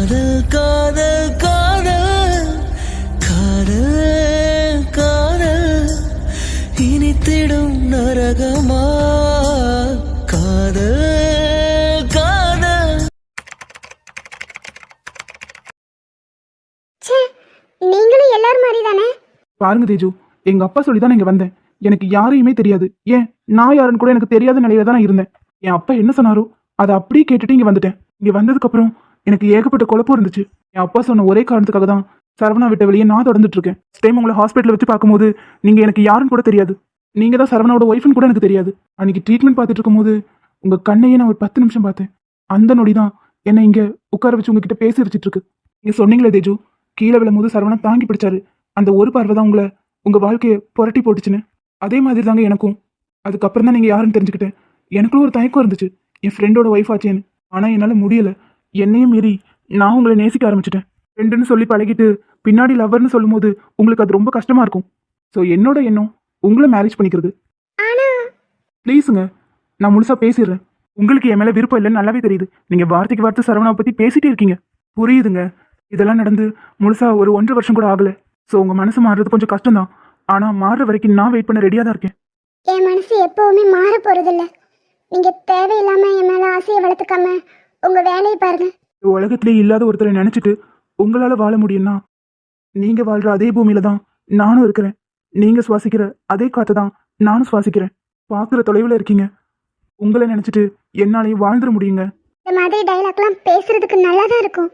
காதல் காதல் காதல் காதல் காதல் இனித்திடும் நரகமா காதல் காதல். நீங்களும் எல்லாரும் மாதிரி தானே? பாருங்க தேஜு, எங்க அப்பா சொல்லி தான் இங்க வந்தேன். எனக்கு யாரையுமே தெரியாது. ஏன் நான் யாருன்னு கூட எனக்கு தெரியாத நிலையில தான் நான் இருந்தேன். என் அப்பா என்ன சொன்னாரோ அதை அப்படியே கேட்டுட்டு இங்க வந்துட்டேன். இங்க வந்ததுக்கு அப்புறம் எனக்கு ஏகப்பட்ட குழப்பம் இருந்துச்சு. என் அப்பா சொன்ன ஒரே காரணத்துக்காக தான் சரவணா விட்ட வெளியே நான் தொடர்ந்துட்டு இருக்கேன். டைம் உங்களை ஹாஸ்பிட்டல் வச்சு பார்க்கும்போது நீங்க எனக்கு யாருன்னு கூட தெரியாது. நீங்க தான் சரவணாவோட ஒய்ஃப்னு கூட எனக்கு தெரியாது. அன்னைக்கு ட்ரீட்மெண்ட் பார்த்துட்டு இருக்கும்போது உங்க கண்ணையே நான் ஒரு 10 நிமிஷம் பார்த்தேன். அந்த நொடி தான் என்னை இங்க உட்கார வச்சு உங்ககிட்ட பேசி வச்சுட்டு இருக்கு. நீங்க சொன்னீங்களே தேஜு, கீழே விழும்போது சரவணா தாங்கி பிடிச்சாரு. அந்த ஒரு பார்வை தான் உங்க வாழ்க்கையை புரட்டி போட்டுச்சுன்னு. அதே மாதிரி தாங்க எனக்கும். அதுக்கப்புறம் தான் நீங்க யாருன்னு தெரிஞ்சுக்கிட்டேன். எனக்குள்ள ஒரு தயக்கம் இருந்துச்சு, என் ஃப்ரெண்டோட ஒய்ஃப் ஆச்சேன்னு. ஆனா என்னால முடியல. என்னையும் மீறி நான் உங்களை நேசிக்க ஆரம்பிச்சிட்டேன். ஃப்ரெண்டுன்னு சொல்லி பழகிட்டு பின்னாடி லவ்வர்னு சொல்லும் போது உங்களுக்கு அது ரொம்ப கஷ்டமா இருக்கும். ஸோ என்னோட எண்ணம் உங்களை மேரேஜ் பண்ணிக்கிறது. ப்ளீஸுங்க, நான் முழுசா பேசிடுறேன். உங்களுக்கு என் மேல விருப்பம் இல்லைன்னு நல்லாவே தெரியுது. நீங்க வார்த்தைக்கு வார்த்தை சரவணாவை பத்தி பேசிட்டே இருக்கீங்க. புரியுதுங்க. இதெல்லாம் நடந்து முழுசா ஒரு 1.5 வருஷம் கூட ஆகல. ஸோ உங்க மனசு மாறுறது கொஞ்சம் கஷ்டம் தான். ஆனா மாறுற வரைக்கும் நான் வெயிட் பண்ண ரெடியா தான் இருக்கேன். என் மனசு எப்பவுமே மாற போறதில்ல. நீங்க தேவையில்லாம என் மேல ஆசையை வளர்த்துக்காம உங்க வேலையை பாருங்க. உலகத்திலே இல்லாத ஒருத்தரை நினைச்சிட்டு உங்களால வாழ முடியும்னா நீங்க வாழ்ற அதே பூமியில தான் நானும் இருக்கிறேன். நீங்க சுவாசிக்கிற அதே காற்று தான் நானும் சுவாசிக்கிறேன். பாக்குற தொலைவில் இருக்கீங்க. உங்களை நினைச்சிட்டு என்னாலையும் வாழ்ந்துட முடியுங்க. இந்த மாதிரி டைலாக்லாம் பேசுறதுக்கு நல்லா தான் இருக்கும்.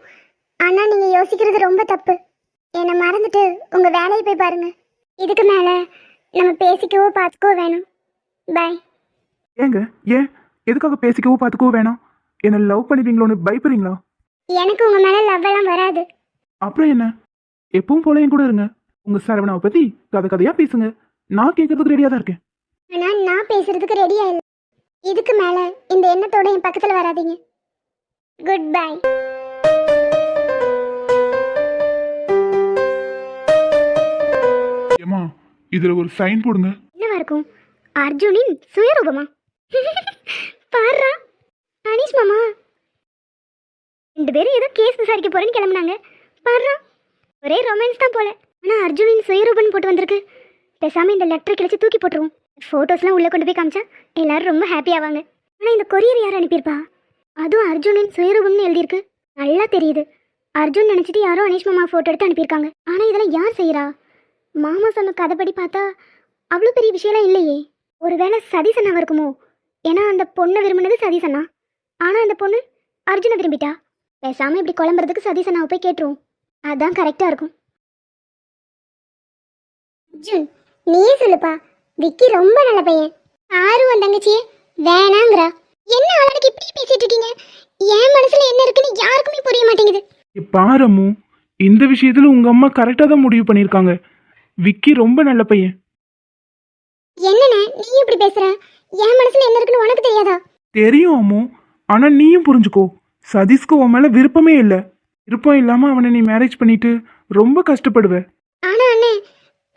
ஆனா நீங்க யோசிக்கிறது ரொம்ப தப்பு. என்னை மறந்துட்டு உங்க வேலையை போய் பாருங்க. இதுக்கு மேல நம்ம பேசிக்கவோ பார்த்துக்கவோ வேணும். பை. ஏங்க, ஏன் எதுக்காக பேசிக்கவோ பார்த்துக்கவோ வேணாம்? என்ன லவ் பண்ணிப்பீங்களோன்னு பயப்படுறீங்களா? எனக்கு உங்க மேல லவ் எல்லாம் வராது. அப்புறம் என்ன, எப்பவும் போல என் கூட இருங்க. உங்க சரவணாவை பத்தி கதையா பேசுங்க. நான் கேட்கறதுக்கு ரெடியா தான் இருக்கேன். ஆனா நான் பேசுறதுக்கு ரெடியா இல்லை. இதுக்கு மேல இந்த எண்ணத்தோட என் பக்கத்துல வராதீங்க. Good bye. ஏமா, இதுல ஒரு சைன் போடுங்க. என்னவா இருக்கும்? அர்ஜுனின் சுயரூபமா? பாருடா, அனீஷ் மாமா 2 பேரும் ஏதோ கேஸ் விசாரிக்க போறேன்னு கிளம்புனாங்க. பாருடா, ஒரே ரொமான்ஸ் தான் போல. ஆனா அர்ஜுனின் சுயரூபம் போட்டு வந்திருக்கு. பேசாம இந்த லெட்டர் கிழிச்சு தூக்கி போட்டுருவோம். போட்டோஸ்லாம் உள்ள கொண்டு போய் காமிச்சா எல்லாரும் ரொம்ப ஹாப்பி ஆவாங்க. ஆனா இந்த கொரியர் யார் அனுப்பியிருப்பா? அதுவும் அர்ஜுனின் சுயரூபம்னு எழுதியிருக்கு. நல்லா தெரியுது. அர்ஜுன் நினைச்சிட்டு யாரோ அனீஷ் மாமா போட்டோ எடுத்து அனுப்பியிருக்காங்க. ஆனா இதெல்லாம் யார் செய்யறா? மாமா சொன்ன கதைப்படி பார்த்தா அவ்வளோ பெரிய விஷயம்லாம் இல்லையே. ஒருவேளை சதீசனாக இருக்குமோ? ஏன்னா அந்த பொண்ணை விரும்பினது சதீசனா. ஆனால் அந்த பொண்ணு அர்ஜுனை விரும்பிட்டா. பேசாமல் இப்படி குழம்புறதுக்கு சதீசனாவை போய் கேட்டுருவோம். அதான் கரெக்டாக இருக்கும். அர்ஜுன், நீயே சொல்லுப்பா. விக்கி ரொம்ப நல்ல பையன். ஆரும் அந்த தங்கச்சியே வேணாங்கிறா. என்ன அவளுக்கு இப்படி பேசிட்டு இருக்கீங்க? என் மனசுல என்ன இருக்குன்னு யாருக்குமே புரிய மாட்டேங்குது. பாரம்மு, இந்த விஷயத்துல உங்க அம்மா கரெக்டா தான் முடிவு பண்ணிருக்காங்க. விக்கி ரொம்ப நல்ல பையன். என்னண்ணே நீ இப்படி பேசுற? என் மனசுல என்ன இருக்குன்னு உனக்கு தெரியாதா? தெரியும் அம்மு, ஆனா நீயும் புரிஞ்சுக்கோ. சதீஷ்க்கு உன் மேல விருப்பமே இல்ல. விருப்பம் இல்லாம அவனை நீ மேரேஜ் பண்ணிட்டு ரொம்ப கஷ்டப்படுவ. ஆனா அண்ணே,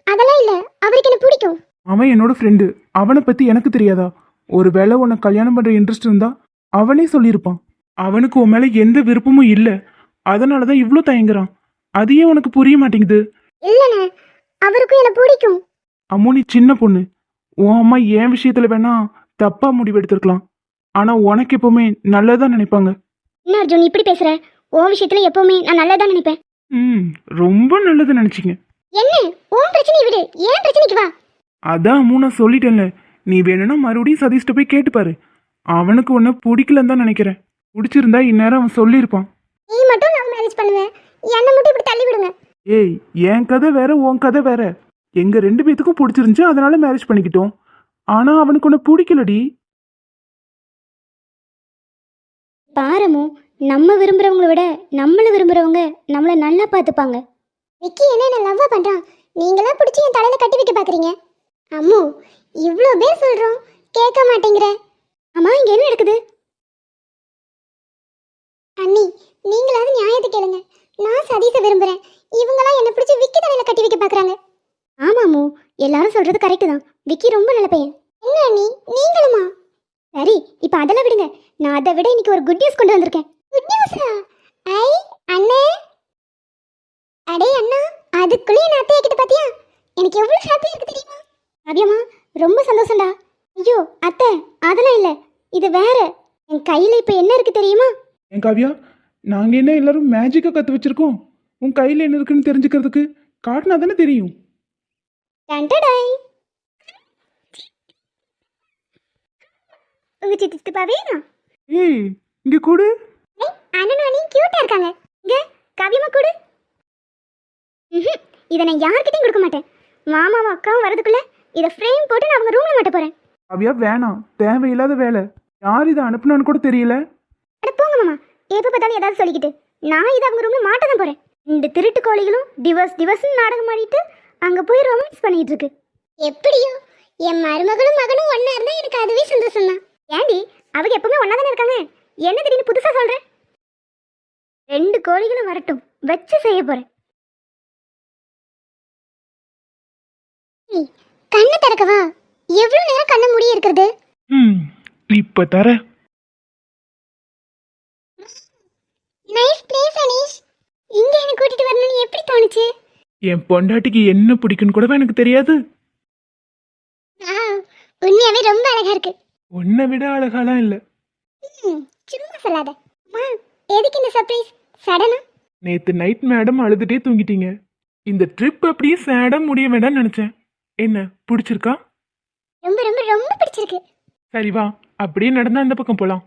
அதெல்லாம் இல்ல. அவருக்கு என்ன பிடிக்கும். அவன் என்னோட ஃப்ரெண்டு. அவனை பத்தி எனக்கு தெரியாதா? ஒருவேளை உன்னை கல்யாணம் பண்ற இன்ட்ரெஸ்ட் இருந்தா அவனே சொல்லியிருப்பான். அவனுக்கு உன் மேல எந்த விருப்பமும் இல்ல. அதனாலதான் இவ்ளோ தயங்குறான். அது ஏன் உனக்கு புரிய மாட்டேங்குது? இல்லண்ணே, அவருக்கும் என்ன பிடிக்கும். அம்மு, நீ சின்ன பொண்ணு. உன் அம்மா என் விஷயத்துல வேணா தப்பா முடிவெடுத்திருக்கலாம். ஆனா உனக்கு எப்பவுமே நல்லதான் நினைப்பாங்க. என்ன அர்ஜுன் இப்படி பேசுற? உன் விஷயத்துல எப்பவுமே நான் நல்லதான் நினைப்பேன். ரொம்ப நல்லது நினைச்சிங்க. என்ன உன் பிரச்சனை விடு, ஏன் பிரச்சனைக்கு வா. அதான் அம்மு, நான் சொல்லிட்டேன்ல. நீ வேணும்னா மறுபடியும் சதீஷ்ட போய் கேட்டுப்பாரு. அவனுக்கு உன்னை பிடிக்கலன்னு தான் நினைக்கிறேன். பிடிச்சிருந்தா இந்நேரம் அவன் சொல்லியிருப்பான். நீ மட்டும் லவ் மேரேஜ் பண்ணுவேன், என்ன மட்டும் இப்படி தள்ளி விடுங்க. ஏய், என் கதை வேற, உன் கதை வேற. எங்க 2 பேத்துக்கும் பிடிச்சிருந்துச்சு, அதனால மேரேஜ் பண்ணிக்கிட்டோம். ஆனா அவனுக்கு உன்னை பிடிக்கலடி. பாரமோ, நம்ம விரும்புறவங்கள விட நம்மள விரும்புறவங்க நம்மள நல்லா பார்த்துப்பாங்க. விக்கி என்ன லவ்வா பண்றான்? நீங்களா பிடிச்சி என் தலையில கட்டி வைக்க பாக்குறீங்க. அம்மு, இவ்ளோ பேர் சொல்றோம் கேட்க மாட்டேங்கிற. அம்மா, இங்க என்ன நடக்குது? அண்ணி, நீங்களாவது நியாயத்தை கேளுங்க. நான் சதீஷை விரும்புறேன். இவங்களாம் என்ன பிடிச்சி விக்கி தலையில கட்டி வைக்க பாக்குறாங்க. ஆமாமோ, எல்லாரும் சொல்றது கரெக்ட் தான். விக்கி ரொம்ப நல்ல பையன். என்ன அண்ணி, நீங்களுமா? சரி, இப்ப அதெல்லாம் விடுங்க. நான் அதை விட இன்னைக்கு ஒரு குட் நியூஸ் கொண்டு வந்திருக்கேன். குட் நியூஸா? ஐ, அண்ணா எனக்கு எவ்வளவு ஹாப்பியா இருக்கு தெரியுமா? காவியம்மா ரொம்ப சந்தோஷம்டா. ஐயோ அத்தை, அதெல்லாம் இல்ல, இது வேற. என் கையில இப்ப என்ன இருக்கு தெரியுமா? என் காவியா, நாங்க என்ன எல்லாரும் மேஜிக்கா கத்து வச்சிருக்கோம்? உன் கையில என்ன இருக்குன்னு தெரிஞ்சுக்கிறதுக்கு காட்டினா தானே தெரியும். டண்டடாய். உங்க சித்தி வேணா? ஏய், இங்க கூடு. அண்ணனும் அண்ணியும் கியூட்டா இருக்காங்க. இங்க காவியம்மா கூடு. இதை நான் யார்கிட்டயும் கொடுக்க மாட்டேன். மாமாவும் அக்காவும் வரதுக்குள்ள இதை ஃப்ரேம் போட்டு நான் அவங்க ரூம்ல மாட்ட போறேன். காவியா வேணாம், தேவையில்லாத வேலை. யார் இதை அனுப்புனான்னு கூட தெரியல. அட போங்க மாமா, எப்ப பார்த்தாலும் ஏதாவது சொல்லிக்கிட்டு. நான் இதை அவங்க ரூம்ல மாட்ட தான் போறேன். இந்த திருட்டு கோழிகளும் டிவர்ஸ் நாடகம் ஆடிட்டு அங்க போய் ரொமான்ஸ் பண்ணிட்டு இருக்கு. எப்படியோ என் மருமகளும் மகனும் ஒண்ணா இருந்தா எனக்கு அதுவே சந்தோஷம் தான். ஏண்டி, அவங்க எப்பவுமே ஒண்ணா தானே இருக்காங்க, என்ன திடீர்னு புதுசா சொல்றேன்? 2 கோழிகளும் வரட்டும், வச்சு செய்ய போறேன். கண்ணை திறக்கவா? எவ்வளவு நேரம் கண்ண மூடி இருக்கிறது? இப்ப தர. Nice place Aneesh. இங்க என்ன கூட்டிட்டு வரணும்னு எப்படி தோணுச்சு? என் பொண்டாட்டிக்கு என்ன பிடிக்குன்னு கூடவா எனக்கு தெரியாது. உண்மையாவே ரொம்ப அழகா இருக்கு. உன்னை விட அழகாலாம் இல்ல. சும்மா சொல்லாத. அம்மா, எதுக்கு இந்த சர்ப்ரைஸ் சடனா? நேத்து நைட் மேடம் அழுதுட்டே தூங்கிட்டீங்க. இந்த ட்ரிப் அப்படியே சேடா முடிய வேண்டாம்னு நினைச்சேன். என்ன பிடிச்சிருக்கா? ரொம்ப ரொம்ப ரொம்ப பிடிச்சிருக்கு. சரி வா, அப்படியே நடந்தா அந்த பக்கம் போலாம்.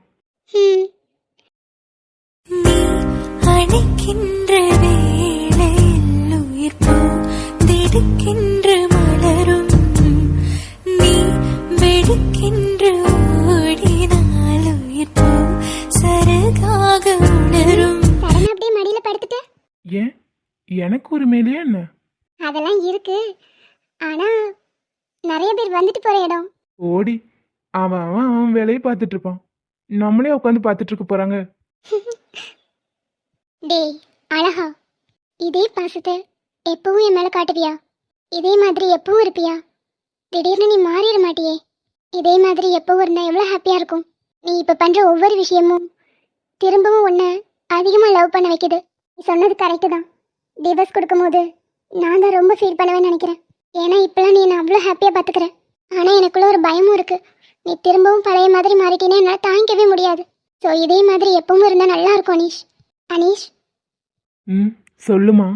அணைக்கின்ற வேளையில் உயிர் போ திடுக்கின்ற மலரும், நீ வெடுக்கின்ற ஓடினால் உயிர் போ சரகாக உணரும். சடனா அப்படியே மடியில படுத்துட்ட? ஏன், எனக்கு ஒரு மேலையா என்ன? அதெல்லாம் இருக்கு, ஆனா நிறைய பேர் வந்துட்டு போற இடம். ஓடி, அவன் அவன் அவன் வேலையை பார்த்துட்டு இருப்பான். நம்மளே உட்காந்து பார்த்துட்டு இருக்க போறாங்க. டேய் அழகா, இதே பாசத்தை எப்பவும் என் மேல காட்டுவியா? இதே மாதிரி எப்பவும் இருப்பியா? திடீர்னு நீ மாறிட மாட்டியே. இதே மாதிரி எப்பவும் இருந்தா எவ்வளவு ஹாப்பியா இருக்கும். நீ இப்ப பண்ற ஒவ்வொரு விஷயமும் திரும்பவும் உன்னை அதிகமா லவ் பண்ண வைக்குது. நீ சொன்னது கரெக்டு தான். டிவோர்ஸ் கொடுக்கும்போது நான் தான் ரொம்ப ஃபீல் பண்ணுவேன்னு நினைக்கிறேன். ஏன்னா இப்பெல்லாம் நீ என்ன அவ்வளோ ஹாப்பியா பாத்துக்கிற. ஆனா எனக்குள்ள ஒரு பயமும் இருக்கு. நீ திரும்பவும் பழைய மாதிரி மாறிட்டீன்னா என்னால் தாங்கிக்கவே முடியாது. ஸோ இதே மாதிரி எப்பவும் இருந்தா நல்லா இருக்கும் அனீஷ். அனீஷ், சொல்லுமா.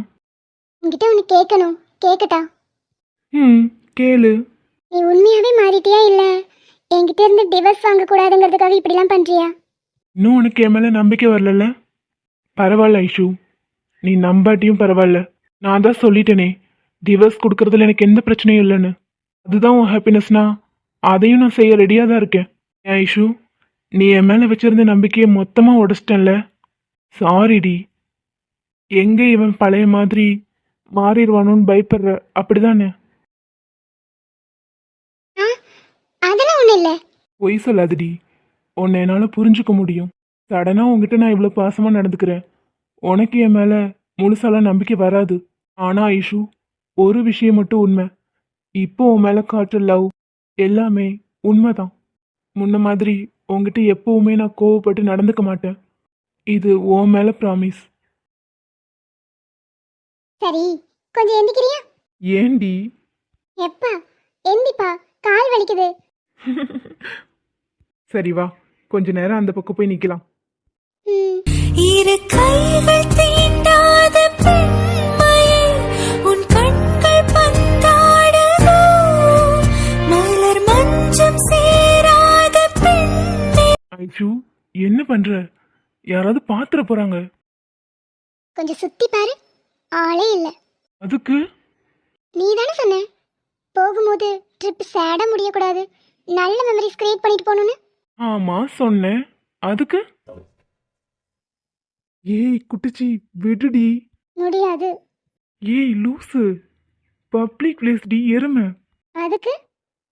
உன்கிட்ட ஒன்று கேட்கணும், கேட்கட்டா? கேளு. நீ உண்மையாவே மாறிட்டியா இல்ல என்கிட்ட இருந்து டிவோர்ஸ் வாங்க கூடாதுங்கிறதுக்காக இப்படிலாம் பண்றியா? இன்னும் உனக்கு என் மேல நம்பிக்கை வரல? பரவாயில்ல ஐஷு, நீ நம்பாட்டியும் பரவாயில்ல. நான் தான் சொல்லிட்டேனே, டிவோர்ஸ் கொடுக்கறதுல எனக்கு எந்த பிரச்சனையும் இல்லைன்னு. அதுதான் உன் ஹாப்பினஸ்னா அதையும் நான் செய்ய ரெடியாக தான் இருக்கேன். ஏன் ஐஷு, நீ என் மேலே வச்சிருந்த நம்பிக்கையை மொத்தமாக உடச்சிட்டேன்ல. சாரிடி. எங்கே இவன் பழைய மாதிரி மாறிடுவானோன்னு பயப்படுற, அப்படிதானே? அதெல்லாம் ஒன்றும் இல்லை. பொய் சொல்லாதடி, உன்னை என்னால் புரிஞ்சுக்க முடியும். சடனாக உங்ககிட்ட நான் இவ்வளோ பாசமாக நடந்துக்கிறேன். உனக்கு என் மேலே முழுசாலாம் நம்பிக்கை வராது. ஆனால் ஐஷு, ஒரு விஷயம் மட்டும் உண்மை. இப்போ உன் மேலே காட்டுற லவ் எல்லாமே உண்மைதான். முன்ன மாதிரி உங்ககிட்ட எப்பவுமே நான் கோவப்பட்டு நடந்துக்க மாட்டேன். இது உன் மேலே ப்ராமிஸ். சரி, கொஞ்சம் எந்திக்கிறியா? ஏண்டி? எப்பா எந்திப்பா, கால் வலிக்குது. சரி வா, கொஞ்ச நேரம் அந்த பக்கம் போய் நிக்கலாம். இரு கைகள் தீண்டாத பெண்மையை உன் கண்கள் பந்தாடுதோ, மலர் மஞ்சம் சேராத பெண்ணே. ஐஷு, என்ன பண்ற? யாராவது பாத்துற போறாங்க. கொஞ்சம் சுத்தி பாரு, ஆளே இல்லை. அதுக்கு நீ தானே சொன்ன போகும்போது ட்ரிப் சேடா முடியக்கூடாது, நல்ல மெமரிஸ் கிரியேட் பண்ணிட்டு போகணும்னு. ஆமா சொன்னேன். அதுக்கு ஏய் குட்டிச்சி, விடுடி. முடியாது. ஏய் லூசு, பப்ளிக் பிளேஸ் டி, எருமை. அதுக்கு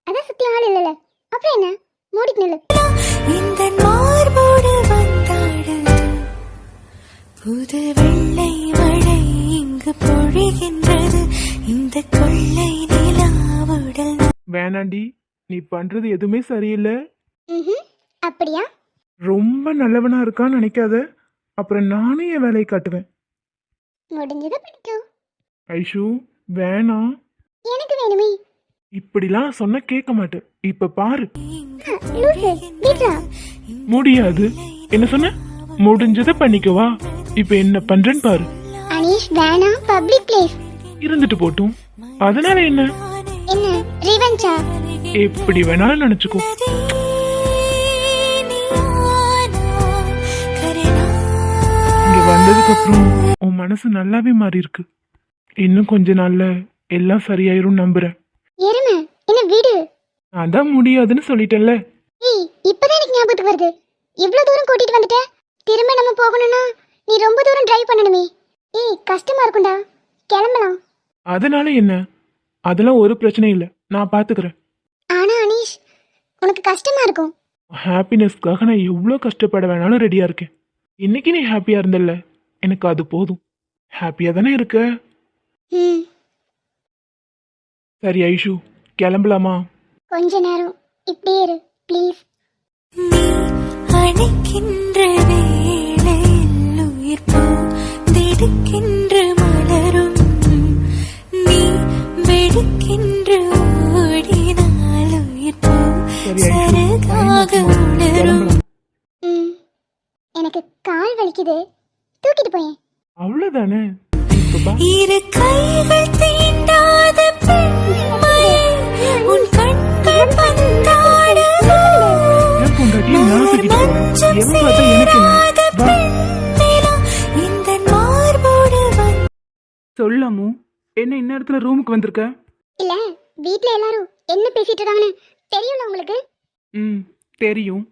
அதான் சுத்தி ஆள் இல்லைல்ல, அப்புறம் என்ன? மூடிட்டு நில்லு. இந்த மார்போடு வந்தாடு புது வெள்ளை மழை இங்கு பொழிகின்றது, இந்த கொள்ளை நிலாவுடல். வேணாண்டி, நீ பண்றது எதுவுமே சரியில்லை. அப்படியா? ரொம்ப நல்லவனா இருக்கான்னு நினைக்காத, அப்புறம் நானே என் வேலையை காட்டுவேன். முடிஞ்சதை பண்ணிக்கோ. ஐஷு வேணாம். எனக்கு வேணுமே. இப்படிலாம் சொன்ன கேட்க மாட்டேன். இப்ப பாரு. லூசு வீட்ரா. முடியாது. என்ன சொன்ன? முடிஞ்சதை பண்ணிக்கவா? இப்ப என்ன பண்றேன்னு பாரு. அனீஷ் வேணாம், பப்ளிக் பிளேஸ். இருந்துட்டு போட்டும். அதனால என்ன? என்ன ரிவெஞ்சா? எப்படி வேணாலும் நினைச்சுக்கோ. இங்க வந்ததுக்கு அப்புறம் உன் மனசு நல்லாவே மாறி இருக்கு. இன்னும் கொஞ்ச நாள்ல எல்லாம் சரியாயிரும் நம்புறேன். எருமை என்ன வீடு. அதான் முடியாதுன்னு சொல்லிட்டேன்ல. ஏய் இப்பதான் எனக்கு ஞாபகத்துக்கு வருது. இவ்வளவு தூரம் கூட்டிட்டு வந்துட்ட. திரும்ப நம்ம போகணும்னா நீ ரொம்ப தூரம் டிரைவ் பண்ணணுமே. ஏய் கஷ்டமா இருக்கும்டா. கிளம்பலாம். அதனால என்ன? அதெல்லாம் ஒரு பிரச்சனை இல்லை, நான் பாத்துக்கிறேன். ஆனா அனீஷ் உனக்கு கஷ்டமா இருக்கும். ஹாப்பினஸ்க்காக நான் எவ்வளோ கஷ்டப்பட வேணாலும் ரெடியா இருக்கேன். இன்னைக்கு நீ ஹாப்பியா இருந்தல்ல, எனக்கு அது போதும். ஹாப்பியா தானே இருக்க? ம் சரி ஐஷு, கிளம்பலாமா? கொஞ்ச நேரம் இப்படியே இரு ப்ளீஸ். நீ அணைக்கின்ற வேளையில் உயிர் திடுக்கின்ற மலரும், நீ வெடுக்கின்ற ஓடினால் உயிர் சரி ஐஷு, சருகாக உணரும். கிளம்பலாம். ம் எனக்கு கால் வலிக்குது, தூக்கிட்டு போயேன். அவ்வளவுதானே? இப்ப பா. இரு கைகள் தீண்டாத பெண்மையே, உன் கண்கள் பந்தாடுதோ. என் பொண்டாட்டியை நான் தூக்கிட்டு போறேன். எவன் பார்த்தா எனக்கு என்ன? வா. பெண்ணிலா இந்த மார்போடு வந்து சொல்லமு, என்ன இந்நேரத்துல ரூமுக்கு வந்திருக்க? இல்ல வீட்ல எல்லாரும் என்ன பேசிட்டு இருக்காங்கன்னு தெரியும்ல உங்களுக்கு? ம் தெரியும்.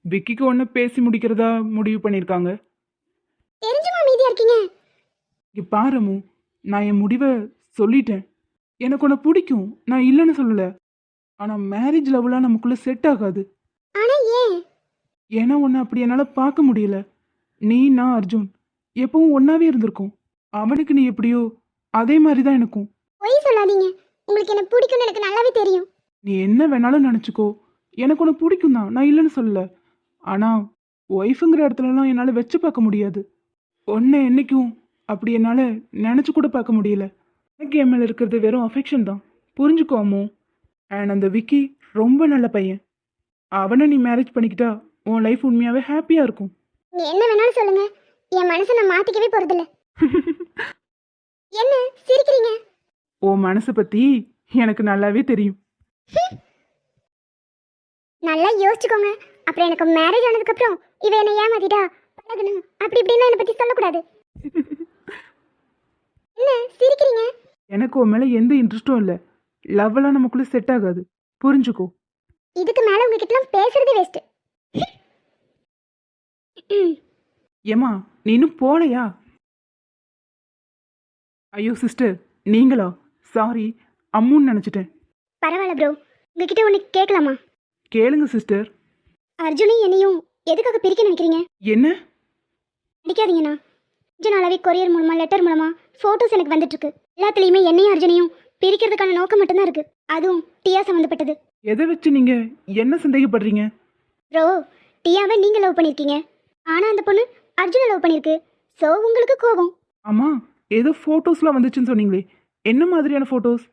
விக்கிக்கு ஒன்று பேசி முடிக்கிறதா முடிவு பண்ணியிருக்காங்க. தெரிஞ்சுமா மீதியா இருக்கீங்க? இங்க பாருமு, நான் என் முடிவை சொல்லிட்டேன். எனக்கு உன்னை பிடிக்கும், நான் இல்லைன்னு சொல்லலை. ஆனால் மேரேஜ் லவ்லாம் நமக்குள்ளே செட் ஆகாது. ஆனா ஏன்? ஏன்னா உன்னை அப்படி என்னால் பார்க்க முடியல. நீ நான் அர்ஜுன் எப்பவும் ஒன்றாவே இருந்திருக்கோம். அவனுக்கு நீ எப்படியோ அதே மாதிரி தான் எனக்கும். பொய் சொல்லாதீங்க. உங்களுக்கு என்ன பிடிக்கும்னு எனக்கு நல்லாவே தெரியும். நீ என்ன வேணாலும் நினச்சிக்கோ, எனக்கு உன்னை பிடிக்கும் தான், நான் இல்லைன்னு சொல்லலை. ஆனால் ஒய்ஃபுங்கிற இடத்துலலாம் என்னால் வச்சு பார்க்க முடியாது. ஒன்றை என்னைக்கும் அப்படி என்னால் நினச்சி கூட பார்க்க முடியல. எனக்கு என் மேலே இருக்கிறது வெறும் அஃபெக்ஷன் தான், புரிஞ்சுக்கோ அம்மோ. அண்ட் அந்த விக்கி ரொம்ப நல்ல பையன். அவனை நீ மேரேஜ் பண்ணிக்கிட்டா உன் லைஃப் உண்மையாகவே ஹாப்பியாக இருக்கும். நீங்க என்ன வேணாலும் சொல்லுங்க, என் மனசை நான் மாத்திக்கவே போறதில்ல. என்ன சிரிக்கிறீங்க? உன் மனசை பற்றி எனக்கு நல்லாவே தெரியும். நல்லா யோசிச்சுக்கோங்க. அப்புறம் எனக்கு மேரேஜ் ஆனதுக்கு அப்புறம் இவ என்ன ஏமாத்திட்டா பழகணும் அப்படி இப்படின்னு என்னை பத்தி சொல்லக்கூடாது. என்ன சிரிக்கிறீங்க? எனக்கு உன் மேலே எந்த இன்ட்ரெஸ்ட்டும் இல்லை. லவ்வெல்லாம் நமக்குள்ளே செட் ஆகாது, புரிஞ்சுக்கோ. இதுக்கு மேல உங்ககிட்டலாம் பேசுறதே வேஸ்ட். ஏம்மா நீ இன்னும் போலையா? ஐயோ சிஸ்டர், நீங்களா? சாரி, அம்முன்னு நினச்சிட்டேன். பரவாயில்ல ப்ரோ, உங்ககிட்ட ஒன்று கேட்கலாமா? கேளுங்க சிஸ்டர். அர்ஜுனையும் என்னையும் எதுக்காக பிரிக்க நினைக்கிறீங்க? என்ன? அடிக்காதீங்கண்ணா. கொஞ்ச நாளாவே கொரியர் மூலமா லெட்டர் மூலமா ஃபோட்டோஸ் எனக்கு வந்துட்டு இருக்கு. எல்லாத்துலேயுமே என்னையும் அர்ஜுனையும் பிரிக்கிறதுக்கான நோக்கம் மட்டும்தான் இருக்கு. அதுவும் டியா சம்மந்தப்பட்டது. எதை வச்சு நீங்க என்ன சந்தேகப்படுறீங்க? ப்ரோ, டியாவை நீங்க லவ் பண்ணியிருக்கீங்க, ஆனா அந்த பொண்ணு அர்ஜுனை லவ் பண்ணியிருக்கு. ஸோ உங்களுக்கு கோபம். ஆமா, ஏதோ ஃபோட்டோஸ்லாம் வந்துச்சுன்னு சொன்னீங்களே, என்ன மாதிரியான ஃபோட்டோஸ்?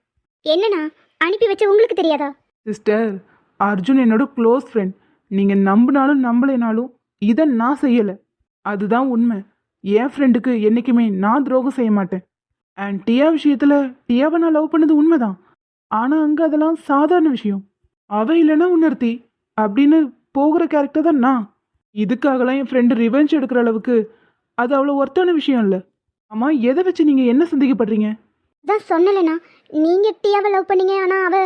என்னண்ணா அனுப்பி வச்ச உங்களுக்கு தெரியாதா? சிஸ்டர், அர்ஜுன் என்னோட க்ளோஸ் ஃப்ரெண்ட். நீங்கள் நம்பினாலும் நம்பலைனாலும் இதை நான் செய்யலை. அதுதான் உண்மை. என் ஃப்ரெண்டுக்கு என்றைக்குமே நான் துரோகம் செய்ய மாட்டேன். அண்ட் டியா விஷயத்தில் டியாவை நான் லவ் பண்ணது உண்மைதான். ஆனால் அங்கே அதெல்லாம் சாதாரண விஷயம். அவ இல்லைன்னா உணர்த்தி அப்படின்னு போகிற கேரக்டர் தான் நான். இதுக்காகலாம் என் ஃப்ரெண்டு ரிவெஞ்ச் எடுக்கிற அளவுக்கு அது அவ்வளோ ஒர்த்தான விஷயம் இல்லை. ஆமாம், எதை வச்சு நீங்கள் என்ன சந்தேகப்படுறீங்க? அதான் சொன்னலண்ணா, நீங்க டியாவை லவ் பண்ணீங்க, ஆனா அவ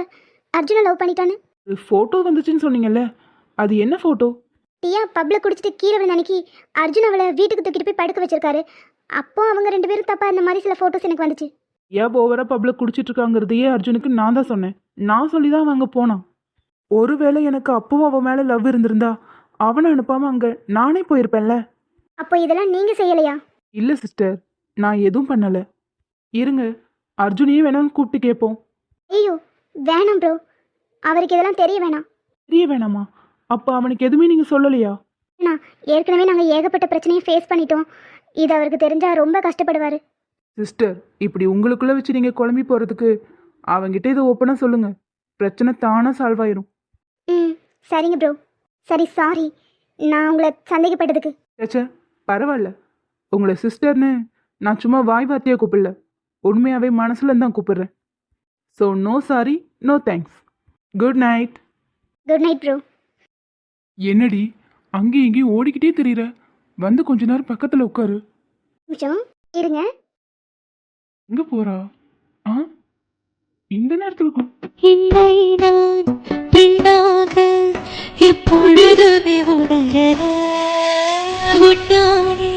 அர்ஜுனை லவ் பண்ணிட்டான்னு. ஒரு ஃபோட்டோ வந்துச்சுன்னு சொன்னீங்கல்ல, அது என்ன ஃபோட்டோ? டியா பப்ல குடிச்சிட்டு கீழே விழுந்த அன்னைக்கு அர்ஜுன் அவளை வீட்டுக்கு தூக்கிட்டு போய் படுக்க வச்சிருக்காரு. அப்போ அவங்க ரெண்டு பேரும் தப்பா இந்த மாதிரி சில ஃபோட்டோஸ் எனக்கு வந்துச்சு. ஏன் ஓவரா பப்ளிக் குடிச்சிட்டு இருக்காங்கிறதையே அர்ஜுனுக்கு நான் தான் சொன்னேன். நான் சொல்லி தான் அவன் அங்கே போனான். ஒருவேளை எனக்கு அப்பவும் அவன் மேலே லவ் இருந்திருந்தா அவனை அனுப்பாமல் அங்கே நானே போயிருப்பேன்ல. அப்போ இதெல்லாம் நீங்க செய்யலையா? இல்லை சிஸ்டர், நான் எதுவும் பண்ணலை. இருங்க, அர்ஜுனையும் வேணாம்னு கூப்பிட்டு கேட்போம். ஐயோ வேணாம் ப்ரோ, அவருக்கு இதெல்லாம் தெரிய வேணாம். தெரிய வேணாமா? அப்போ அவனுக்கு எதுவுமே நீங்கள் சொல்லலையா? அண்ணா, ஏற்கனவே நாங்கள் ஏகப்பட்ட பிரச்சனையை ஃபேஸ் பண்ணிட்டோம். இது அவருக்கு தெரிஞ்சா ரொம்ப கஷ்டப்படுவார். சிஸ்டர், இப்படி உங்களுக்குள்ளே வச்சு நீங்கள் குழம்பி போகிறதுக்கு அவங்கிட்ட இதை ஓப்பனாக சொல்லுங்க, பிரச்சனை தானாக சால்வ் ஆயிரும். ம் சரிங்க ப்ரோ. சரி சாரி, நான் உங்களை சந்தேகப்பட்டதுக்கு. சேச்சே பரவாயில்ல. உங்களை சிஸ்டர்னு நான் சும்மா வாய் வார்த்தையாக கூப்பிடல, உண்மையாகவே மனசுல தான் கூப்பிடுறேன். So no sorry, no thanks. Good night. Good night bro. என்னடி அங்கேயும் இங்கேயும் ஓடிக்கிட்டே தெரியுற? வந்து கொஞ்ச நேரம் பக்கத்தில் உட்காரு. கொஞ்சம் இருங்க. எங்கே போறா? ஆ இந்த நேரத்தில் இல்லை நான் பெண்ணாக எப்பொழுதுமே உணர உன்னானே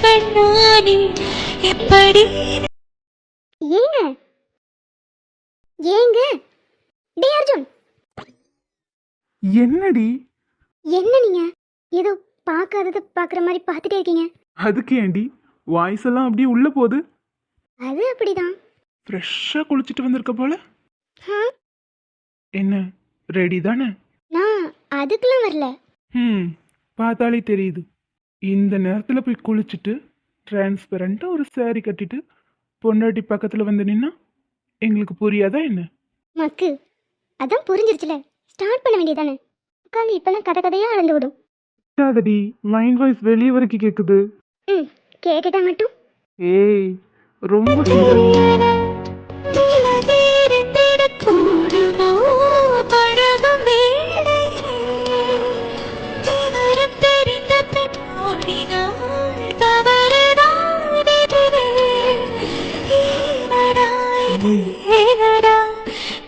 பெண்ணானே எப்படி ஏங்க ஏங்க டே அர்ஜுன், என்னடி? என்ன நீங்க ஏதோ பார்க்காதது பார்க்குற மாதிரி பார்த்துட்டே இருக்கீங்க? அதுக்கு ஏண்டி வாய்ஸ் எல்லாம் அப்படியே உள்ள போகுது? அது அப்படிதான். ஃப்ரெஷ்ஷாக குளிச்சுட்டு வந்திருக்க போல. ஆ, என்ன ரெடி தானே? நான் அதுக்கெல்லாம் வரல. பார்த்தாலே தெரியுது. இந்த நேரத்தில் போய் குளிச்சுட்டு டிரான்ஸ்பரண்ட்டாக ஒரு saree கட்டிட்டு பொண்டாட்டி பக்கத்தில் வந்து நின்னா எங்களுக்கு புரியாதா என்ன? மக்கு அதான் புரிஞ்சிருச்சுல, ஸ்டார்ட் பண்ண வேண்டியதானே. உட்காந்து இப்பெல்லாம் கதை கதையாக அளந்து விடும். அதடி மைண்ட் வாய்ஸ் வெளியே வரைக்கும் கேட்குது. ம் கேட்டுட்டா மட்டும். ஏய் ரொம்ப சீக்கிரம். கூடுமோ பழகும் வேளையிலே விவரம் தெரிந்த பெண் ஓடினாள் தவறுதான் எதிரே. ஏனடா ஏனடா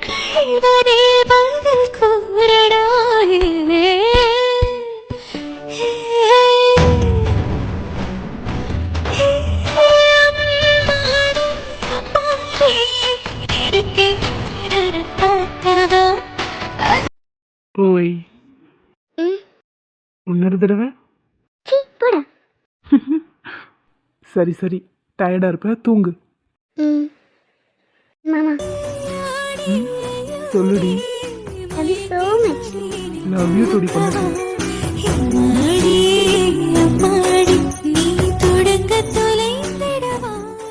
கைவனே பதில் கூறடா. ஓய் ம் இன்னொரு தடவை. சீ போடா. சரி சரி, டயர்டாக இருப்ப தூங்கு. ம் மாமா, சொல்லுடி. Love you so much. Love you டுடி பண்ணு.